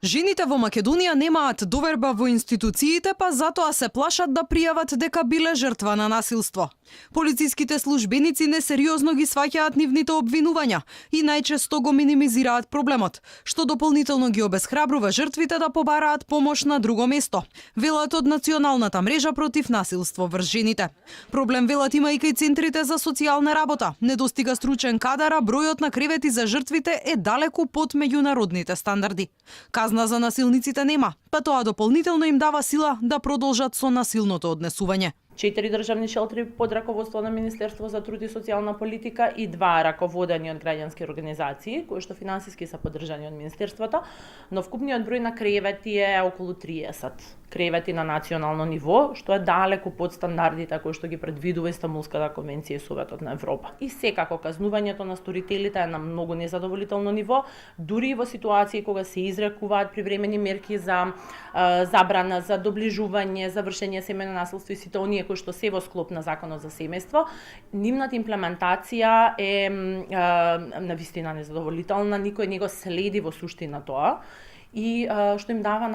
Жените во Македонија немаат доверба во институциите, па затоа се плашат да пријават дека биле жртва на насилство. Полициските службеници несериозно ги сваќаат нивните обвинувања и најчесто го минимизираат проблемот, што дополнително ги обесхрабрува жртвите да побараат помош на друго место, велат од Националната мрежа против насилство врз жените. Проблем велат има и кај центрите за социјална работа. Недостига стручен кадар, а бројот на кревети за жртвите е далеку под меѓународните стандарди. Казна за насилниците нема, па тоа дополнително им дава сила да продолжат со насилното однесување. 4 државни шелтери под раководство на Министерство за труд и социјална политика и 2 раководени од граѓански организации, кои што финансиски се поддржани од Министерството, но вкупниот број на кревети е околу 30 кревети на национално ниво, што е далеку под стандардите кои што ги предвидува Истанбулската конвенција и Советот на Европа. И секако казнувањето на сторителите е на многу незадоволително ниво, дури и во ситуации кога се изрекуваат привремени мерки за забрана за доближување, за вршење семејно насилство и сите оние кои што се во склоп на Законот за семејство, нивната имплементација е навистина незадоволителна, никој не го следи во суштина тоа и што им дава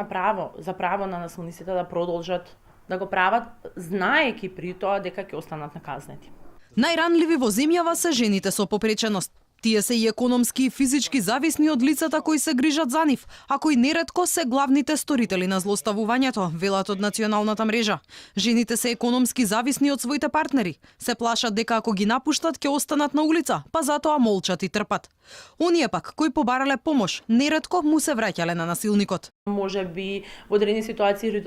за право на насилниците да продолжат да го прават, знаејќи при тоа дека ќе останат наказнети. Најранливи во земјава се жените со попреченост. Тие се и економски и физички зависни од лицата кои се грижат за нив, а кои неретко се главните сторители на злоставувањето, велат од Националната мрежа. Жените се економски зависни од своите партнери. Се плашат дека ако ги напуштат ќе останат на улица, па затоа молчат и трпат. Оние пак кои побарале помош, неретко му се враќале на насилникот. Може би во одредени ситуации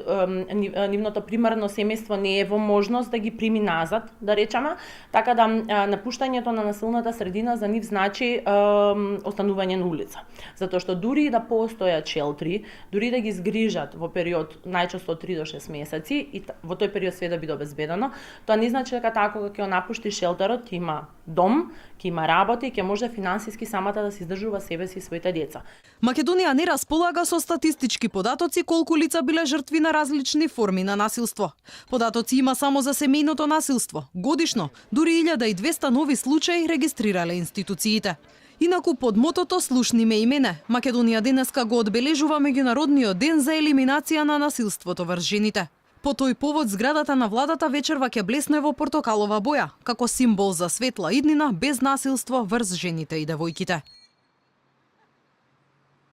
нивното примарно семејство не е во можност да ги прими назад, да речеме, така да напуштањето на насилната средина за нив значи останување на улица. Затоа што дури и да постојат шелтри, дури да ги згрижат во период најчесто 3 до 6 месеци и во тој период све да биде обезбедено, тоа не значи дека таа кога ќе напушти шелтерот има дом, ќе има работа и ќе може финансиски самата да се издржува себе си и своите деца. Македонија не располага со статистички податоци колку лица биле жртви на различни форми на насилство. Податоци има само за семејното насилство. Годишно, дури 1200 нови случаи регистрирале институциите. Инаку под мотото "Слушни ме и мене", Македонија денеска го одбележува меѓународниот ден за елиминација на насилството врз жените. По тој повод зградата на владата вечерва ќе блесне во портокалова боја, како символ за светла иднина без насилство врз жените и девојките.